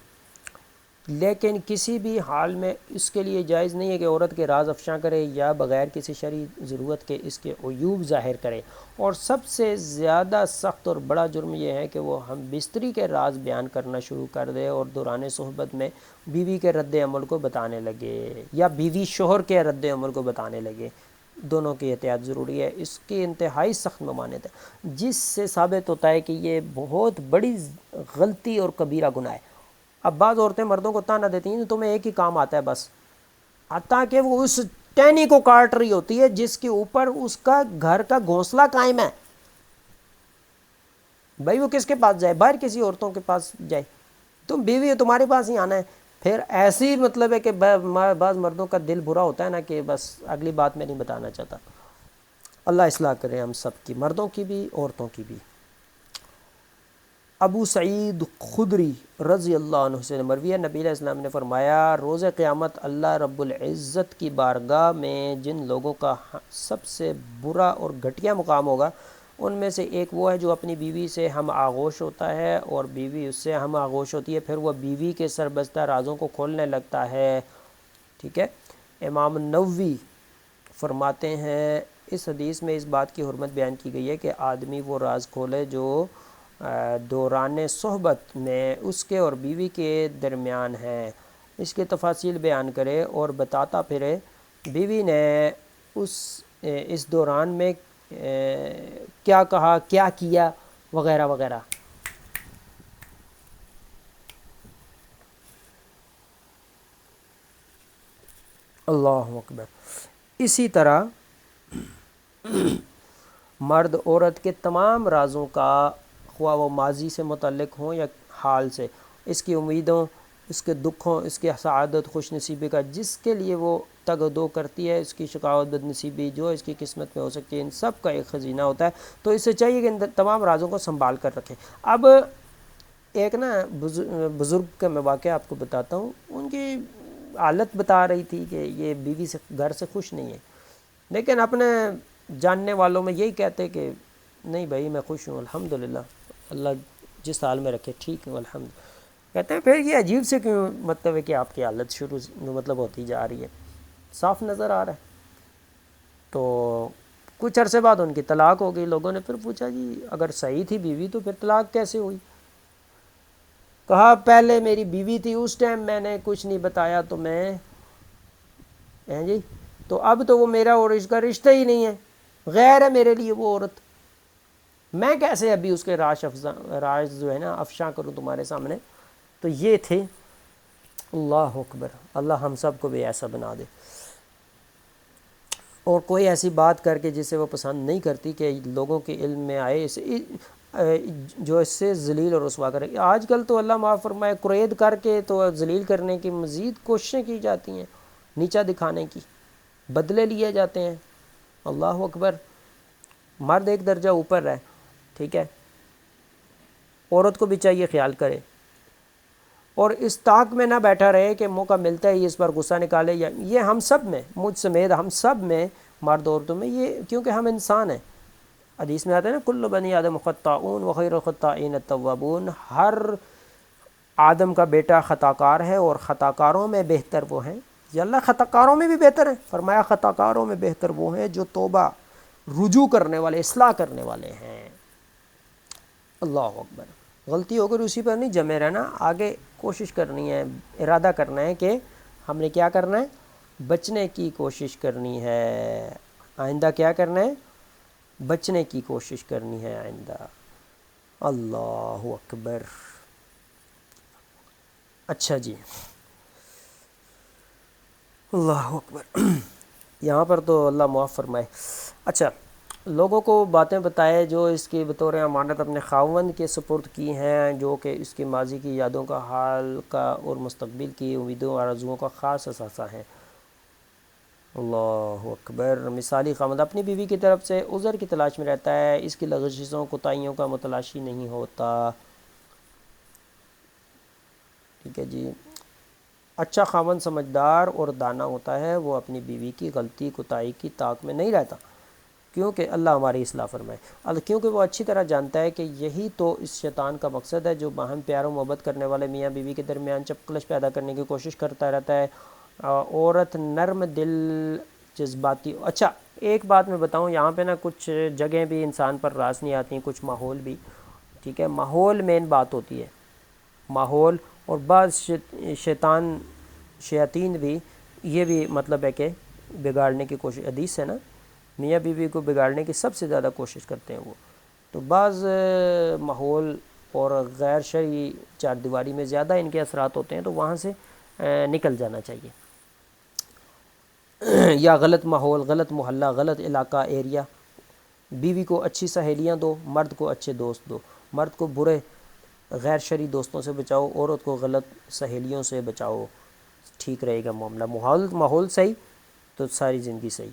لیکن کسی بھی حال میں اس کے لیے جائز نہیں ہے کہ عورت کے راز افشاں کرے یا بغیر کسی شرعی ضرورت کے اس کے عیوب ظاہر کرے. اور سب سے زیادہ سخت اور بڑا جرم یہ ہے کہ وہ ہم بستری کے راز بیان کرنا شروع کر دے اور دوران صحبت میں بیوی کے رد عمل کو بتانے لگے یا بیوی شوہر کے رد عمل کو بتانے لگے. دونوں کی احتیاط ضروری ہے. اس کی انتہائی سخت ممانعت ہے جس سے ثابت ہوتا ہے کہ یہ بہت بڑی غلطی اور کبیرہ گناہ ہے. اب بعض عورتیں مردوں کو تانا دیتی ہیں تمہیں ایک ہی کام آتا ہے بس, تاکہ وہ اس ٹہنی کو کاٹ رہی ہوتی ہے جس کے اوپر اس کا گھر کا گھونسلہ قائم ہے. بھائی وہ کس کے پاس جائے؟ باہر کسی عورتوں کے پاس جائے. تم بیوی ہو تمہارے پاس ہی آنا ہے. پھر ایسی مطلب ہے کہ بعض مردوں کا دل برا ہوتا ہے نا کہ بس اگلی بات میں نہیں بتانا چاہتا. اللہ اصلاح کرے ہم سب کی, مردوں کی بھی عورتوں کی بھی. ابو سعید خدری رضی اللہ عنہ سے مروی ہے نبی علیہ السلام نے فرمایا روز قیامت اللہ رب العزت کی بارگاہ میں جن لوگوں کا سب سے برا اور گھٹیا مقام ہوگا ان میں سے ایک وہ ہے جو اپنی بیوی سے ہم آغوش ہوتا ہے اور بیوی اس سے ہم آغوش ہوتی ہے, پھر وہ بیوی کے سربستہ رازوں کو کھولنے لگتا ہے. ٹھیک ہے. امام نووی فرماتے ہیں اس حدیث میں اس بات کی حرمت بیان کی گئی ہے کہ آدمی وہ راز کھولے جو دوران صحبت میں اس کے اور بیوی کے درمیان ہے, اس کے تفاصیل بیان کرے اور بتاتا پھرے بیوی نے اس دوران میں کیا کہا, کیا کیا, وغیرہ وغیرہ. اللہ اکبر. اسی طرح مرد عورت کے تمام رازوں کا خواہ وہ ماضی سے متعلق ہوں یا حال سے, اس کی امیدوں, اس کے دکھوں, اس کی سعادت خوش نصیبی کا جس کے لیے وہ تگ و دو کرتی ہے, اس کی شقاوت بد نصیبی جو اس کی قسمت میں ہو سکتی ہے, ان سب کا ایک خزینہ ہوتا ہے. تو اس سے چاہیے کہ ان تمام رازوں کو سنبھال کر رکھیں. اب ایک نا بزرگ کا میں واقعہ آپ کو بتاتا ہوں. ان کی حالت بتا رہی تھی کہ یہ بیوی سے گھر سے خوش نہیں ہے, لیکن اپنے جاننے والوں میں یہی کہتے کہ نہیں بھائی میں خوش ہوں الحمدللہ, اللہ جس حال میں رکھے ٹھیک ہے الحمد. کہتے ہیں پھر یہ عجیب سے کیوں مطلب ہے کہ آپ کی حالت شروع مطلب ہوتی جا رہی ہے, صاف نظر آ رہا ہے. تو کچھ عرصے بعد ان کی طلاق ہو گئی. لوگوں نے پھر پوچھا جی اگر صحیح تھی بیوی تو پھر طلاق کیسے ہوئی؟ کہا پہلے میری بیوی تھی اس ٹائم میں نے کچھ نہیں بتایا تو میں جی, تو اب تو وہ میرا اور اس کا رشتہ ہی نہیں ہے, غیر ہے میرے لیے وہ عورت. میں کیسے ابھی اس کے راز جو ہے نا افشاں کروں تمہارے سامنے. تو یہ تھے. اللہ اکبر. اللہ ہم سب کو بھی ایسا بنا دے. اور کوئی ایسی بات کر کے جسے وہ پسند نہیں کرتی کہ لوگوں کے علم میں آئے جو اس سے ذلیل اور رسوا کرے. آج کل تو اللہ معاف فرمائے قرید کر کے تو ذلیل کرنے کی مزید کوششیں کی جاتی ہیں, نیچا دکھانے کی, بدلے لیے جاتے ہیں. اللہ اکبر. مرد ایک درجہ اوپر ہے, ٹھیک ہے, عورت کو بھی چاہیے خیال کرے, اور اس طاق میں نہ بیٹھا رہے کہ موقع ملتا ہے اس پر غصہ نکالے. یا یہ ہم سب میں, مجھ سمیت ہم سب میں, مرد عورتوں میں, یہ کیونکہ ہم انسان ہیں. حدیث میں آتا ہے نا کل بنی آدم خطاؤن وخیر الخطائین التوابون. ہر آدم کا بیٹا خطا کار ہے اور خطا کاروں میں بہتر وہ ہیں. یا اللہ خطا کاروں میں بھی بہتر ہے. فرمایا خطا کاروں میں بہتر وہ ہیں جو توبہ, رجوع کرنے والے, اصلاح کرنے والے ہیں. اللہ اکبر. غلطی ہو کر اسی پر نہیں جمے رہنا, آگے کوشش کرنی ہے, ارادہ کرنا ہے کہ ہم نے کیا کرنا ہے, بچنے کی کوشش کرنی ہے. آئندہ کیا کرنا ہے, بچنے کی کوشش کرنی ہے آئندہ. اللہ اکبر. اچھا جی, اللہ اکبر. یہاں پر تو اللہ معاف فرمائے. اچھا, لوگوں کو باتیں بتائے جو اس کی بطور امانت اپنے خاوند کے سپرد کی ہیں, جو کہ اس کی ماضی کی یادوں کا, حال کا, اور مستقبل کی امیدوں اور آرزوؤں کا خاص اثاثہ ہیں. اللہ اکبر. مثالی خاوند اپنی بیوی کی طرف سے عذر کی تلاش میں رہتا ہے, اس کی لغزشوں کوتاہیوں کا متلاشی نہیں ہوتا. ٹھیک ہے جی. اچھا خاوند سمجھدار اور دانا ہوتا ہے, وہ اپنی بیوی کی غلطی کوتاہی کی طاق میں نہیں رہتا, کیونکہ اللہ ہماری اصلاح فرمائے. کیونکہ وہ اچھی طرح جانتا ہے کہ یہی تو اس شیطان کا مقصد ہے, جو باہم پیار و محبت کرنے والے میاں بیوی کے درمیان چپکلش پیدا کرنے کی کوشش کرتا رہتا ہے. عورت نرم دل, جذباتی. اچھا ایک بات میں بتاؤں, یہاں پہ نا کچھ جگہیں بھی انسان پر راس نہیں آتی ہیں, کچھ ماحول بھی, ٹھیک ہے, ماحول مین بات ہوتی ہے, ماحول. اور بعض شیاطین بھی, یہ بھی مطلب ہے کہ بگاڑنے کی کوشش, حدیث ہے نا, میاں بیوی کو بگاڑنے کی سب سے زیادہ کوشش کرتے ہیں وہ. تو بعض ماحول اور غیر شرعی چار دیواری میں زیادہ ان کے اثرات ہوتے ہیں, تو وہاں سے نکل جانا چاہیے. یا غلط ماحول, غلط محلہ, غلط علاقہ, ایریا. بیوی کو اچھی سہیلیاں دو, مرد کو اچھے دوست دو. مرد کو برے غیر شرعی دوستوں سے بچاؤ, عورت کو غلط سہیلیوں سے بچاؤ, ٹھیک رہے گا معاملہ. ماحول صحیح تو ساری زندگی صحیح.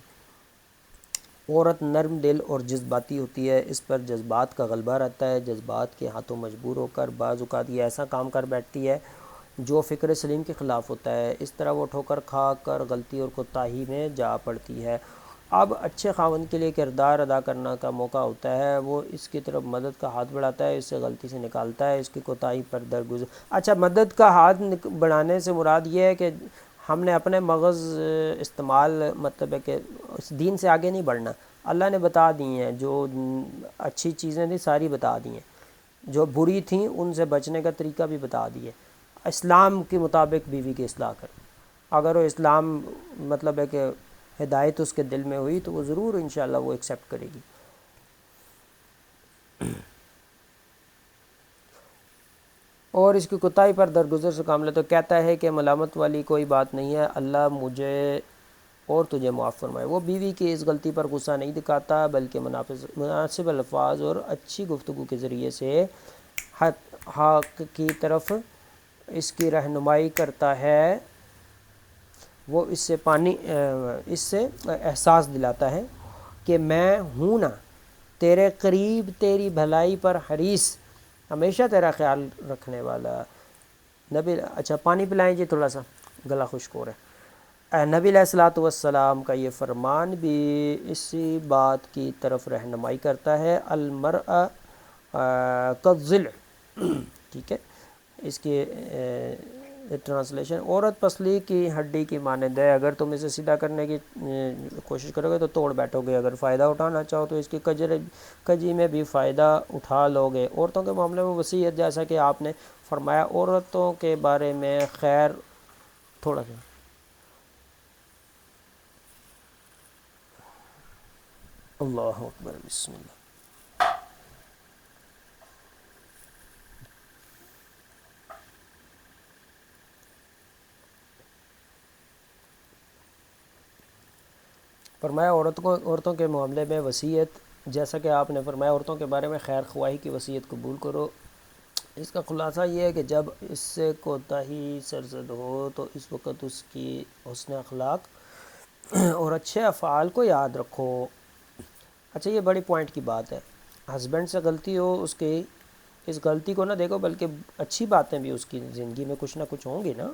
عورت نرم دل اور جذباتی ہوتی ہے, اس پر جذبات کا غلبہ رہتا ہے. جذبات کے ہاتھوں مجبور ہو کر بعض اوقات یہ ایسا کام کر بیٹھتی ہے جو فکر سلیم کے خلاف ہوتا ہے. اس طرح وہ ٹھوکر کھا کر غلطی اور کوتاہی میں جا پڑتی ہے. اب اچھے خاوند کے لیے کردار ادا کرنا کا موقع ہوتا ہے, وہ اس کی طرف مدد کا ہاتھ بڑھاتا ہے, اس سے غلطی سے نکالتا ہے, اس کی کوتاہی پر درگزر. اچھا, مدد کا ہاتھ بڑھانے سے مراد یہ ہے کہ ہم نے اپنے مغز استعمال, مطلب ہے کہ اس دین سے آگے نہیں بڑھنا. اللہ نے بتا دی ہیں, جو اچھی چیزیں تھیں ساری بتا دی ہیں, جو بری تھیں ان سے بچنے کا طریقہ بھی بتا دیے. اسلام کے مطابق بیوی کی اصلاح کر, اگر وہ اسلام مطلب ہے کہ ہدایت اس کے دل میں ہوئی تو وہ ضرور انشاءاللہ وہ ایکسیپٹ کرے گی. اور اس کی کوتاہی پر درگزر سے کام لیتا, تو کہتا ہے کہ ملامت والی کوئی بات نہیں ہے, اللہ مجھے اور تجھے معاف فرمائے. وہ بیوی کی اس غلطی پر غصہ نہیں دکھاتا, بلکہ مناسب الفاظ اور اچھی گفتگو کے ذریعے سے حق کی طرف اس کی رہنمائی کرتا ہے. وہ اس سے احساس دلاتا ہے کہ میں ہوں نا تیرے قریب, تیری بھلائی پر حریص, ہمیشہ تیرا خیال رکھنے والا. نبی, اچھا پانی پلائیں جی تھوڑا سا, گلا خشک ہو رہا ہے. نبی علیہ الصلوۃ والسلام کا یہ فرمان بھی اسی بات کی طرف رہنمائی کرتا ہے. المرأة کالضلع, ٹھیک ہے, اس کی ٹرانسلیشن, عورت پسلی کی ہڈی کی مانند ہے, اگر تم اسے سیدھا کرنے کی کوشش کرو گے تو توڑ بیٹھو گے, اگر فائدہ اٹھانا چاہو تو اس کی کجی میں بھی فائدہ اٹھا لو گے. عورتوں کے معاملے میں وصیت, جیسا کہ آپ نے فرمایا, عورتوں کے بارے میں خیر, تھوڑا سا اللہ اکبر, بسم اللہ. فرمایا عورتوں کے معاملے میں وصیت، جیسا کہ آپ نے فرمایا عورتوں کے بارے میں خیر خواہی کی وصیت قبول کرو، اس کا خلاصہ یہ ہے کہ جب اس سے کوتاہی سرزد ہو تو اس وقت اس کی حسن اخلاق اور اچھے افعال کو یاد رکھو۔ اچھا یہ بڑی پوائنٹ کی بات ہے، ہسبینڈ سے غلطی ہو، اس کی اس غلطی کو نہ دیکھو بلکہ اچھی باتیں بھی اس کی زندگی میں کچھ نہ کچھ ہوں گی نا،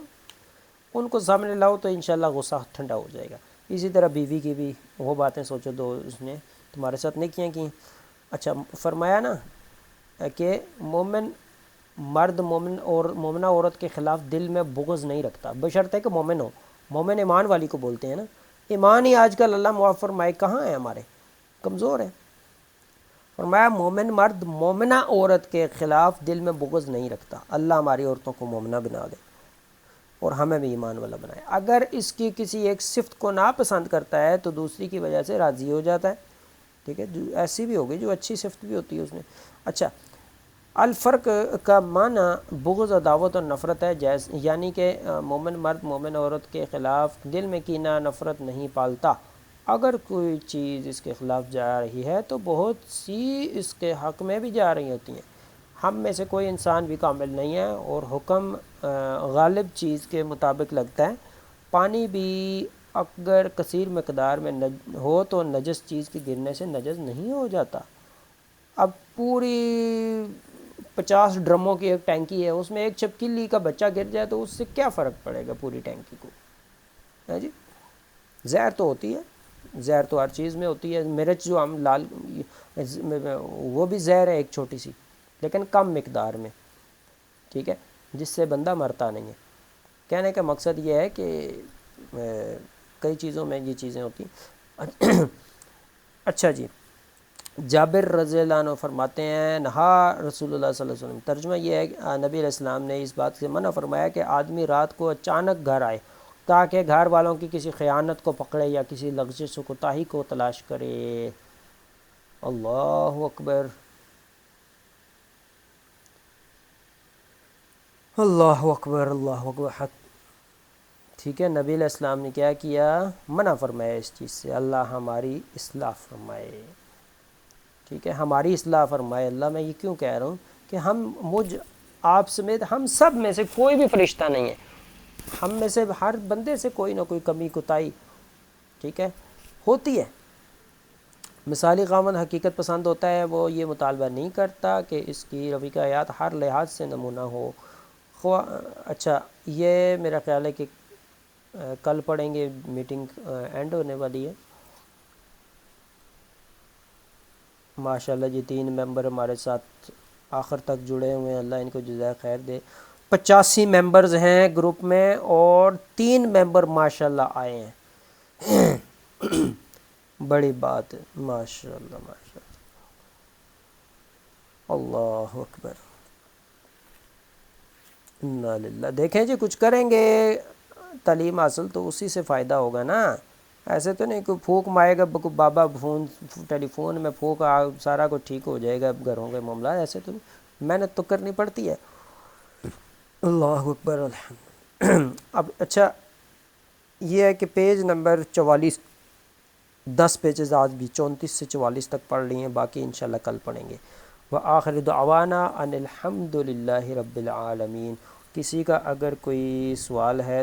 ان کو سامنے لاؤ تو انشاءاللہ غصہ ٹھنڈا ہو جائے گا۔ اسی طرح بیوی کی بھی وہ باتیں سوچو دو اس نے تمہارے ساتھ نیکیاں کی۔ اچھا فرمایا نا کہ مومن مرد مومن اور مومنہ عورت کے خلاف دل میں بغض نہیں رکھتا، بشرطے کہ مومن ہو۔ مومن ایمان والی کو بولتے ہیں نا، ایمان ہی آج کل اللہ معاف فرمائے کہاں ہے، ہمارے کمزور ہے۔ فرمایا مومن مرد مومنہ عورت کے خلاف دل میں بغض نہیں رکھتا، اللہ ہماری عورتوں کو مومنہ بنا دے اور ہمیں بھی ایمان والا بنائے۔ اگر اس کی کسی ایک صفت کو ناپسند کرتا ہے تو دوسری کی وجہ سے راضی ہو جاتا ہے، ٹھیک ہے، ایسی بھی ہوگی جو اچھی صفت بھی ہوتی ہے اس میں۔ اچھا الفرق کا معنی بغض عداوت اور نفرت ہے، یعنی کہ مومن مرد مومن عورت کے خلاف دل میں کینہ نفرت نہیں پالتا۔ اگر کوئی چیز اس کے خلاف جا رہی ہے تو بہت سی اس کے حق میں بھی جا رہی ہوتی ہیں۔ ہم میں سے کوئی انسان بھی کامل نہیں ہے اور حکم غالب چیز کے مطابق لگتا ہے۔ پانی بھی اگر کثیر مقدار میں ہو تو نجس چیز کے گرنے سے نجس نہیں ہو جاتا۔ اب پوری 50 ڈرموں کی ایک ٹینکی ہے، اس میں ایک چھپکلی کا بچہ گر جائے تو اس سے کیا فرق پڑے گا پوری ٹینکی کو، ہے جی؟ زہر تو ہوتی ہے، زہر تو ہر چیز میں ہوتی ہے، مرچ جو ہم لال وہ بھی زہر ہے ایک چھوٹی سی لیکن کم مقدار میں، ٹھیک ہے، جس سے بندہ مرتا نہیں ہے۔ کہنے کا مقصد یہ ہے کہ کئی چیزوں میں یہ چیزیں ہوتی ہیں۔ اچھا جی، جابر رضی اللہ عنہ فرماتے ہیں نہا رسول اللہ صلی اللہ علیہ وسلم، ترجمہ یہ ہے کہ نبی علیہ السلام نے اس بات سے منع فرمایا کہ آدمی رات کو اچانک گھر آئے تاکہ گھر والوں کی کسی خیانت کو پکڑے یا کسی لغزش و کوتاہی کو تلاش کرے۔ اللہ اکبر، اللہ اکبر، اللہ اکبر حق، ٹھیک ہے، نبی علیہ السلام نے کیا کیا، منع فرمایا اس چیز سے۔ اللہ ہماری اصلاح فرمائے، ٹھیک ہے، ہماری اصلاح فرمائے۔ اللہ میں یہ کیوں کہہ رہا ہوں کہ مجھ آپ سمیت ہم سب میں سے کوئی بھی فرشتہ نہیں ہے، ہم میں سے ہر بندے سے کوئی نہ کوئی کمی کوتاہی، ٹھیک ہے، ہوتی ہے۔ مثالی خاوند حقیقت پسند ہوتا ہے، وہ یہ مطالبہ نہیں کرتا کہ اس کی رفیقہ حیات ہر لحاظ سے نمونہ ہو۔ اچھا یہ میرا خیال ہے کہ کل پڑھیں گے، میٹنگ اینڈ ہونے والی ہے۔ ماشاءاللہ جی 3 ممبر ہمارے ساتھ آخر تک جڑے ہوئے ہیں، اللہ ان کو جزائے خیر دے۔ 85 ممبرز ہیں گروپ میں اور 3 ممبر ماشاءاللہ آئے ہیں، بڑی بات ہے، ماشاءاللہ ماشاءاللہ، اللہ اکبر، انا للہ۔ دیکھیں جی کچھ کریں گے تعلیم حاصل تو اسی سے فائدہ ہوگا نا، ایسے تو نہیں کوئی پھونک مارے گا بابا فون ٹیلی فون میں پھونک سارا کچھ ٹھیک ہو جائے گا گھروں کے معاملہ، ایسے تو نہیں، محنت تو کرنی پڑتی ہے۔ اللہ اکبر الحمد۔ اب اچھا یہ ہے کہ پیج نمبر 44، 10 پیجز آج بھی 34 سے 44 تک پڑھ لی ہیں، باقی انشاءاللہ کل پڑھیں گے۔ وآخر دعوانا ان الحمد للہ رب العالمین۔ کسی کا اگر کوئی سوال ہے